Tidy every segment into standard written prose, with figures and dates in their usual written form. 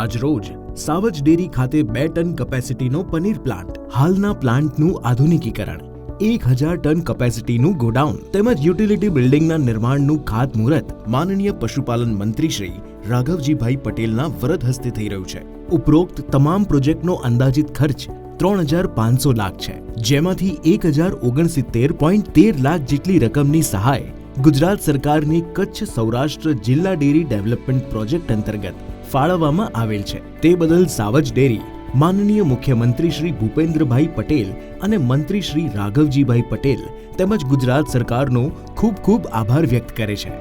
આજ રોજ સાવજ ડેરી ખાતે 2 ટન કેપેસિટીનો પનીર પ્લાન્ટ, હાલના પ્લાન્ટનું આધુનિકીકરણ, 1000 ટન કેપેસિટીનું ગોડાઉન તેમજ યુટિલિટી બિલ્ડિંગના નિર્માણનું ખાતમુહૂર્ત માનનીય પશુપાલન મંત્રી શ્રી રાઘવજીભાઈ પટેલના વરદ હસ્તે થઈ રહ્યું છે। ઉપરોક્ત તમામ પ્રોજેક્ટનો અંદાજિત ખર્ચ 3500 લાખ છે, જેમાંથી 1069.13 લાખ જેટલી રકમની સહાય ગુજરાત સરકારની કચ્છ સૌરાષ્ટ્ર જિલ્લા ડેરી ડેવલપમેન્ટ પ્રોજેક્ટ અંતર્ગત ફાળવવામાં આવેલ છે। તે બદલ સાવજ ડેરી માનનીય મુખ્યમંત્રી શ્રી ભૂપેન્દ્રભાઈ પટેલ અને મંત્રી શ્રી રાઘવજીભાઈ પટેલ તેમજ ગુજરાત સરકારનો ખૂબ ખૂબ આભાર વ્યક્ત કરે છે।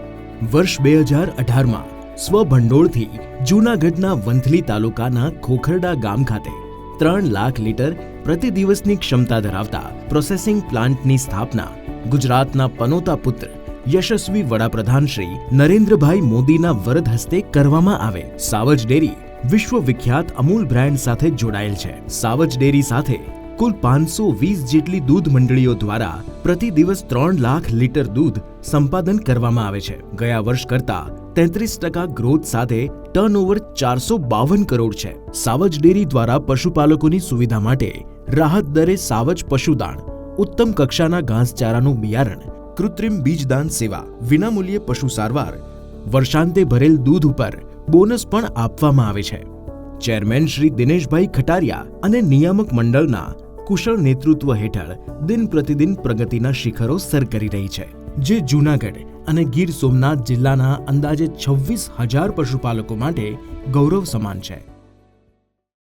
વર્ષ 2018માં સ્વભંડોળથી જૂનાગઢના વંથલી તાલુકાના ખોખરડા ગામ ખાતે 3 લાખ લીટર પ્રતિ દિવસની ક્ષમતા ધરાવતા પ્રોસેસિંગ પ્લાન્ટની સ્થાપના ગુજરાતના પનોતા પુત્ર યશસ્વી વડાપ્રધાન શ્રી નરેન્દ્રભાઈ મોદીના વરદ હસ્તે કરવામાં આવે। સાવજ ડેરી વિશ્વ વિખ્યાત અમૂલ બ્રાન્ડ સાથે જોડાયેલ છે। સાવજ ડેરી સાથે કુલ 520 જેટલી દૂધ મંડળીઓ દ્વારા પ્રતિ દિવસ 3 લાખ લીટર દૂધ સંપાદન કરવામાં આવે છે। ગયા વર્ષ કરતા 33% ગ્રોથ સાથે ટર્નઓવર 452 કરોડ છે। સાવજ ડેરી દ્વારા પશુપાલકોની સુવિધા માટે રાહત દરે સાવજ પશુદાણ, ઉત્તમ કક્ષાના ઘાસચારાનું બિયારણ, કૃત્રિમ બીજદાન સેવા, વિનામૂલ્યે પશુ સારવાર, વર્ષાંતે ભરેલ દૂધ ઉપર બોનસ પણ આપવામાં આવે છે। ચેરમેન શ્રી દિનેશભાઈ ખટારિયા અને નિયામક મંડળના કુશળ નેતૃત્વ હેઠળ દિન પ્રતિદિન પ્રગતિના શિખરો સર કરી રહી છે, જે જૂનાગઢ અને ગીર સોમનાથ જિલ્લાના અંદાજે 26,000 પશુપાલકો માટે ગૌરવ સમાન છે।